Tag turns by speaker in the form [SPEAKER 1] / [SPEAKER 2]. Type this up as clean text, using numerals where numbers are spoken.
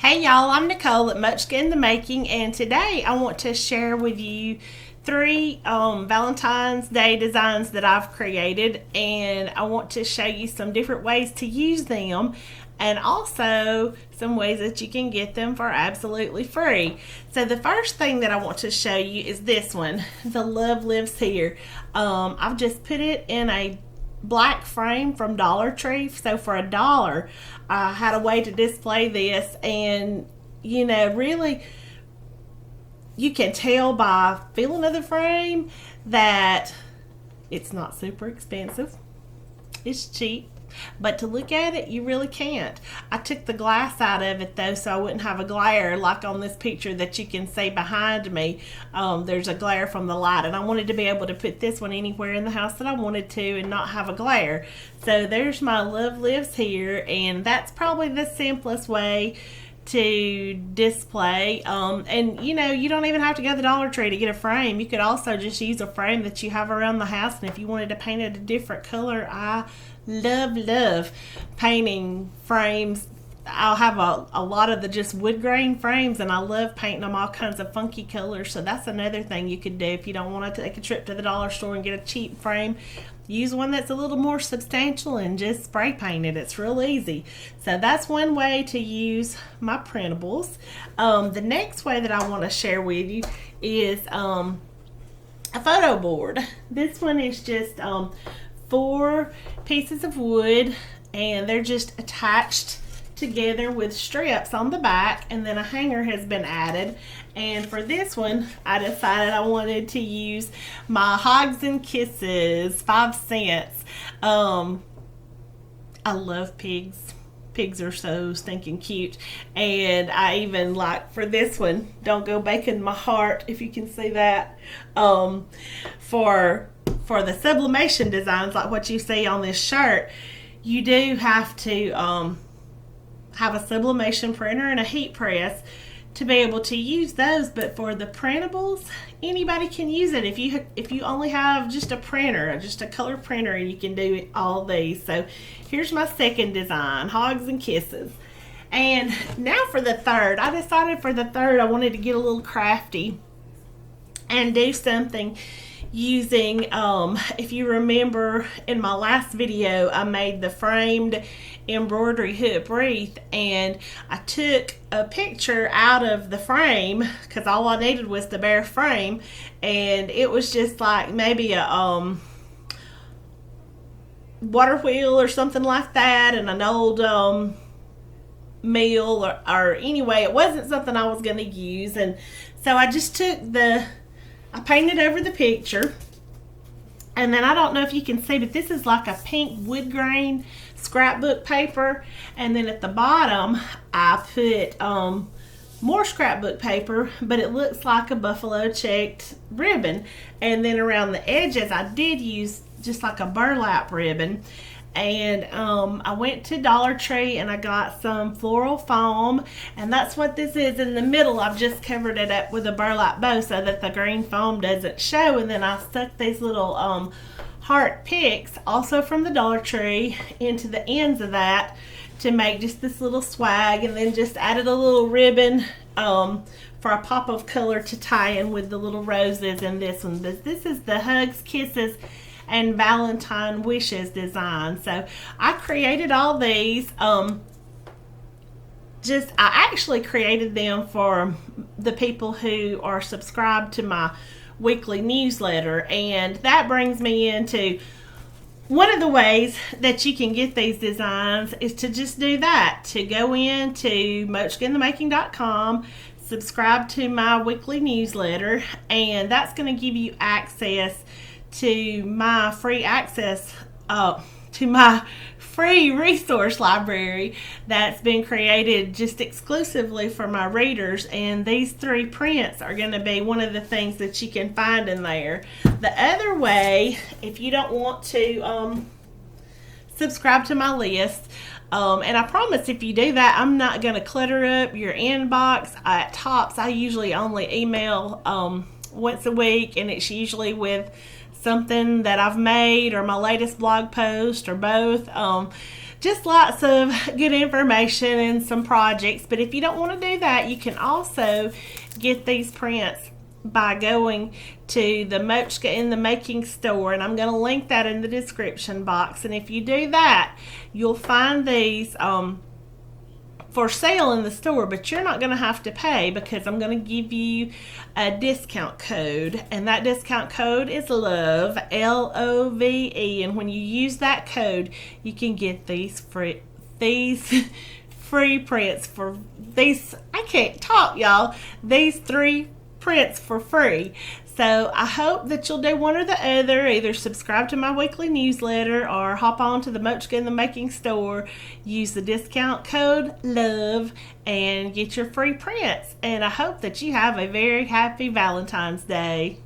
[SPEAKER 1] Hey y'all, I'm Nicole at Muchka in the Making, and today I want to share with you three Valentine's Day designs that I've created, and I want to show you some different ways to use them and also some ways that you can get them for absolutely free. So the first thing that I want to show you is this one, The Love Lives Here. I've just put it in a black frame from Dollar Tree. So for $1, I had a way to display this, and really, you can tell by feeling of the frame that it's not super expensive. It's cheap. But to look at it, you really can't. I took the glass out of it though, so I wouldn't have a glare like on this picture that you can see behind me. There's a glare from the light, and I wanted to be able to put this one anywhere in the house that I wanted to and not have a glare. So there's my Love Lives Here, and that's probably the simplest way to display. And you don't even have to go to the Dollar Tree to get a frame. You could also just use a frame that you have around the house, and if you wanted to paint it a different color, I love painting frames. I'll have a lot of the just wood grain frames, and I love painting them all kinds of funky colors. So that's another thing you could do if you don't want to take a trip to the dollar store and get a cheap frame. Use one that's a little more substantial and just spray paint it. It's real easy. So that's one way to use my printables. The next way that I want to share with you is a photo board. This one is just 4 pieces of wood, and they're just attached together with strips on the back, and then a hanger has been added. And for this one, I decided I wanted to use my Hugs and Kisses 5 cents. I love pigs. Pigs are so stinking cute. And I even for this one, Don't Go Baking My Heart, if you can see that, for the sublimation designs like what you see on this shirt, you do have to have a sublimation printer and a heat press to be able to use those. But for the printables, anybody can use it. If you only have just a printer, just a color printer, you can do all these. So here's my second design, Hugs and Kisses. And now for the third, I decided for the third I wanted to get a little crafty and do something using, if you remember in my last video, I made the framed embroidery hoop wreath, and I took a picture out of the frame because all I needed was the bare frame, and it was just like maybe a water wheel or something like that, and an old mill, or anyway, it wasn't something I was going to use. And so I just took I painted over the picture, and then I don't know if you can see, but this is like a pink wood grain scrapbook paper, and then at the bottom I put more scrapbook paper, but it looks like a buffalo checked ribbon, and then around the edges I did use just like a burlap ribbon. And I went to Dollar Tree and I got some floral foam, and that's what this is. In the middle, I've just covered it up with a burlap bow so that the green foam doesn't show. And then I stuck these little heart picks, also from the Dollar Tree, into the ends of that to make just this little swag, and then just added a little ribbon for a pop of color to tie in with the little roses in this one. This is the Hugs, Kisses, and Valentine Wishes design. So I created all these. I actually created them for the people who are subscribed to my weekly newsletter, and that brings me into one of the ways that you can get these designs is to just do that, to go into muchkinthemaking.com, subscribe to my weekly newsletter, and that's going to give you access to my free to my free resource library that's been created just exclusively for my readers. And these 3 prints are going to be one of the things that you can find in there. The other way, if you don't want to subscribe to my list, and I promise if you do that, I'm not going to clutter up your inbox. At tops, I usually only email once a week, and it's usually with something that I've made or my latest blog post or both. just lots of good information and some projects. But if you don't want to do that, you can also get these prints by going to the Mochka in the Making store, and I'm going to link that in the description box. And if you do that, you'll find these for sale in the store, but you're not going to have to pay, because I'm going to give you a discount code, and that discount code is LOVE, LOVE, and when you use that code, you can get these free prints for these, I can't talk, y'all, these 3 prints for free. So I hope that you'll do one or the other, either subscribe to my weekly newsletter or hop on to the Mochka in the Making store, use the discount code LOVE, and get your free prints. And I hope that you have a very happy Valentine's Day.